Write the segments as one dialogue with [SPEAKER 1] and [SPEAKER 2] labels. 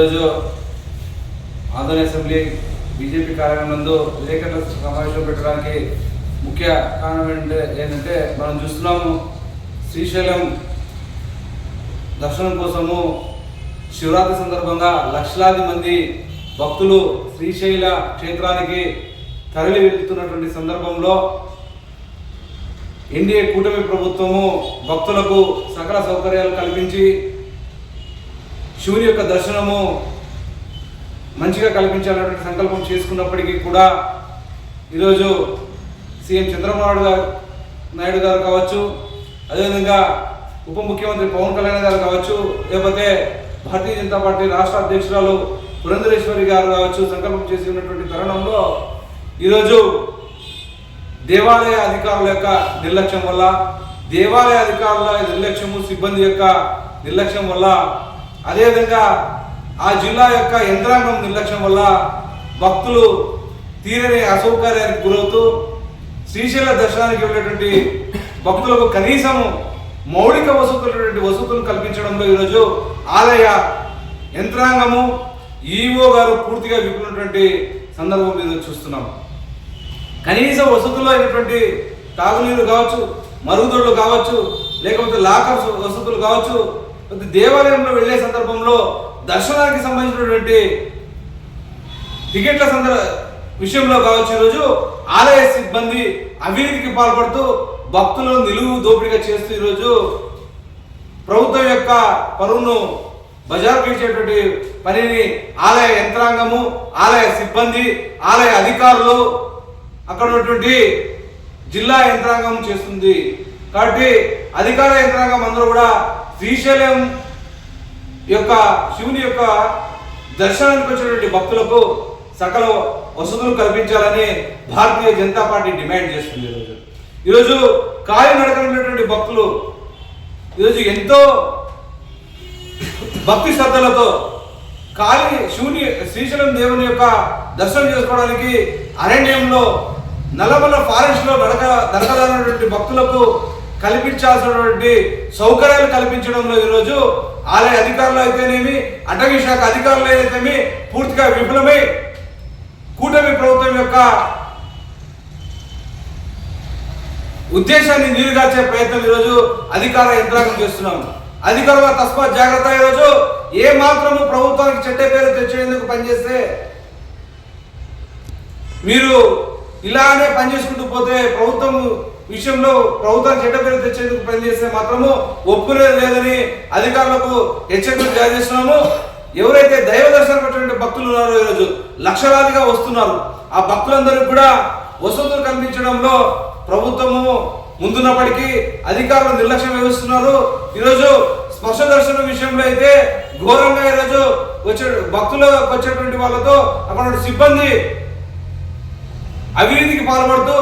[SPEAKER 1] ఈరోజు Andhra assembly BJP కార్యాలయం నందు విలేకరుల సమావేశం పెట్టడానికి ముఖ్య కారణం ఏంటంటే మనం చూస్తున్నాము శ్రీశైలం దర్శనం కోసము శివరాత్రి సందర్భంగా లక్షలాది మంది భక్తులు శ్రీశైల క్షేత్రానికి తరలి వెళ్తున్నటువంటి సందర్భంలో ఎన్డీఏ కూటమి ప్రభుత్వము భక్తులకు సకల సౌకర్యాలు కల్పించి శివుని యొక్క దర్శనము మంచిగా కల్పించాలనేటువంటి సంకల్పం చేసుకున్నప్పటికీ కూడా ఈరోజు సీఎం చంద్రబాబు నాయుడు గారు కావచ్చు, అదేవిధంగా ఉప ముఖ్యమంత్రి పవన్ కళ్యాణ్ గారు కావచ్చు, లేకపోతే భారతీయ జనతా పార్టీ రాష్ట్ర అధ్యక్షురాలు పురంధరేశ్వరి గారు కావచ్చు సంకల్పం చేసి ఉన్నటువంటి తరుణంలో ఈరోజు దేవాలయ అధికారుల యొక్క నిర్లక్ష్యం వల్ల, దేవాలయ అధికారుల నిర్లక్ష్యము, సిబ్బంది యొక్క నిర్లక్ష్యం వల్ల, అదేవిధంగా ఆ జిల్లా యొక్క యంత్రాంగం నిర్లక్ష్యం వల్ల భక్తులు తీరని అసౌకర్యానికి గురవుతూ శ్రీశైల దర్శనానికి వెళ్ళేటువంటి భక్తులకు కనీసం మౌలిక వసతులు కల్పించడంలో ఈరోజు ఆలయ యంత్రాంగము ఈఓ గారు పూర్తిగా విప్పినటువంటి సందర్భం మీద చూస్తున్నాం. కనీస వసతులు అయినటువంటి తాగునీరు కావచ్చు, మరుగుదొడ్లు కావచ్చు, లేకపోతే లాకర్ వసతులు కావచ్చు, దేవాలయంలో వెళ్లే సందర్భంలో దర్శనానికి సంబంధించినటువంటి టికెట్ల విషయంలో కావచ్చు ఈరోజు ఆలయ సిబ్బంది అవినీతికి పాల్పడుతూ భక్తులను నిలువు దోపిడీగా చేస్తూ ఈరోజు ప్రభుత్వం యొక్క పరువును బజార్కి ఇచ్చేటువంటి పనిని ఆలయ యంత్రాంగము, ఆలయ సిబ్బంది, ఆలయ అధికారులు, అక్కడ ఉన్నటువంటి జిల్లా యంత్రాంగం చేస్తుంది. కాబట్టి అధికార యంత్రాంగం అందరూ కూడా శ్రీశైలం యొక్క శివుని యొక్క దర్శనానికి వచ్చినటువంటి భక్తులకు సకల వసతులు కల్పించాలని భారతీయ జనతా పార్టీ డిమాండ్ చేస్తుంది. ఈరోజు కాలినడకనటువంటి భక్తులు ఈరోజు ఎంతో భక్తి శ్రద్ధలతో శివుని శ్రీశైలం దేవుని యొక్క దర్శనం చేసుకోవడానికి అరణ్యంలో నల్లమల్ల ఫారెస్ట్ లో నడకదానటువంటి భక్తులకు కల్పించాల్సినటువంటి సౌకర్యాలు కల్పించడంలో ఈరోజు ఆలయ అధికారులు అయితేనేమి, అటవీ శాఖ అధికారులు అయితేనేమి పూర్తిగా విఫలమై కూటమి ప్రభుత్వం యొక్క ఉద్దేశాన్ని నీరుగార్చే ప్రయత్నం ఈరోజు అధికార యంత్రాంగం చేస్తున్నాం. అధికారుల తస్మాత్ జాగ్రత్త. ఈరోజు ఏ మాత్రము ప్రభుత్వానికి చెడ్డ పేరు తెచ్చేందుకు పనిచేస్తే మీరు ఇలానే పనిచేసుకుంటూ పోతే ప్రభుత్వం విషయంలో ప్రభుత్వానికి చెడ్డ పేరు తెచ్చేందుకు పనిచేస్తే మాత్రము ఒప్పులేదు లేదని అధికారులకు హెచ్చరికలు జారీ చేస్తున్నాము. ఎవరైతే దైవ దర్శనం పెట్టినటువంటి భక్తులు ఉన్నారో ఈరోజు లక్షలాదిగా వస్తున్నారు. ఆ భక్తులందరికీ కూడా వసతులు కల్పించడంలో ప్రభుత్వము ముందున్నప్పటికీ అధికారులు నిర్లక్ష్యం వహిస్తున్నారు. ఈరోజు స్పర్శ దర్శనం విషయంలో అయితే ఘోరంగా ఈరోజు భక్తులకు వచ్చేటువంటి వాళ్ళతో అక్కడ సిబ్బంది అవినీతికి పాల్పడుతూ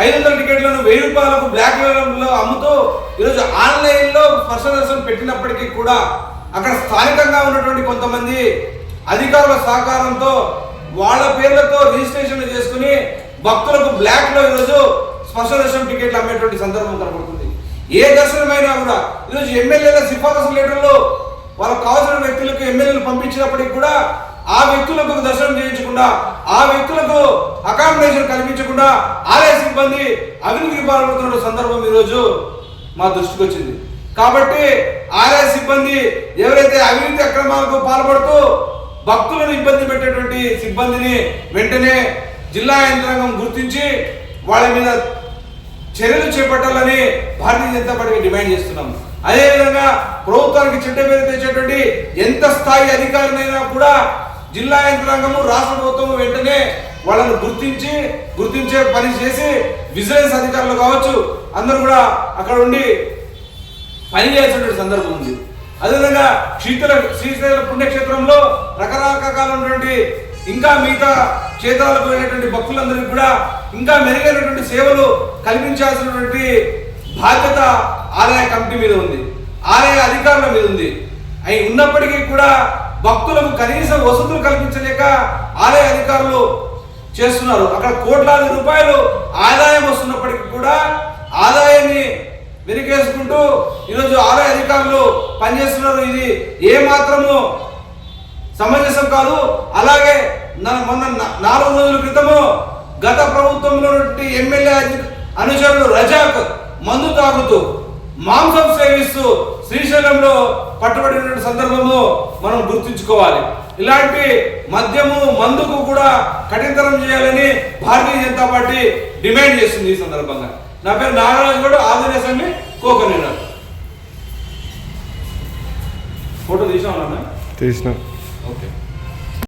[SPEAKER 1] 500 టికెట్లను 1000 రూపాయలకు బ్లాక్ లో అమ్ముతూ ఈరోజు ఆన్లైన్లో స్పర్శ దర్శనం పెట్టినప్పటికీ కూడా అక్కడ స్థానికంగా ఉన్నటువంటి కొంతమంది అధికారుల సహకారంతో వాళ్ళ పేర్లతో రిజిస్ట్రేషన్లు చేసుకుని భక్తులకు బ్లాక్ లో ఈరోజు స్పర్శ దర్శనం టికెట్లు అమ్మేటువంటి సందర్భం కనబడుతుంది. ఏ దర్శనమైనా కూడా ఈరోజు ఎమ్మెల్యేల సిఫారసు లెటర్లు వాళ్ళకు కావాల్సిన వ్యక్తులకు ఎమ్మెల్యేలు పంపించినప్పటికీ కూడా ఆ వ్యక్తులకు దర్శనం చేయించకుండా, ఆ వ్యక్తులకు అకామిడేషన్ కల్పించకుండా ఆలయ సిబ్బంది అవినీతికి పాల్పడుతున్న సందర్భం ఈరోజు మా దృష్టికి వచ్చింది. కాబట్టి ఆలయ సిబ్బంది ఎవరైతే అవినీతి అక్రమాలకు పాల్పడుతూ భక్తులను ఇబ్బంది పెట్టేటువంటి సిబ్బందిని వెంటనే జిల్లా యంత్రాంగం గుర్తించి వాళ్ళ మీద చర్యలు చేపట్టాలని భారతీయ జనతా పార్టీకి డిమాండ్ చేస్తున్నాం. అదేవిధంగా ప్రభుత్వానికి చెడ్డ పేరు తెచ్చేటువంటి ఎంత స్థాయి అధికారులైనా కూడా జిల్లా యంత్రాంగము, రాష్ట్ర ప్రభుత్వము వెంటనే వాళ్ళను గుర్తించే పని చేసి విజిలెన్స్ అధికారులు కావచ్చు అందరూ కూడా అక్కడ ఉండి పనిచేయాల్సిన సందర్భం ఉంది. అదేవిధంగా శ్రీశైల పుణ్యక్షేత్రంలో రకరకాలైనటువంటి ఇంకా మిగతా క్షేత్రాలకు వెళ్ళేటువంటి భక్తులందరికీ కూడా ఇంకా మెరుగైనటువంటి సేవలు కల్పించాల్సినటువంటి బాధ్యత ఆలయ కమిటీ మీద ఉంది, ఆలయ అధికారుల మీద ఉంది. అవి ఉన్నప్పటికీ కూడా భక్తులకు కనీసం వసతులు కల్పించలేక ఆలయ అధికారులు చేస్తున్నారు. అక్కడ కోట్లాది రూపాయలు ఆదాయం వస్తున్నప్పటికీ కూడా ఆదాయాన్ని వెనుకేసుకుంటూ ఈరోజు ఆలయ అధికారులు పనిచేస్తున్నారు. ఇది ఏ మాత్రము సమంజసం కాదు. అలాగే మొన్న 4 రోజుల క్రితము గత ప్రభుత్వంలో ఎమ్మెల్యే అనుచరులు రజాక్ మందు తాగుతూ మాంసం సేవిస్తూ శ్రీశైలంలో పట్టుబడిన సందర్భము మనం గుర్తుంచుకోవాలి. ఇలాంటి మద్యము మందుకు కూడా కఠినతరం చేయాలని భారతీయ జనతా పార్టీ డిమాండ్ చేస్తుంది. ఈ సందర్భంగా నా పేరు నాగరాజు గౌడ్, ఆదివాసీ అసెంబ్లీ కోకనీరు. ఫోటో తీసామన్నా?
[SPEAKER 2] తీసిన.
[SPEAKER 1] ఓకే.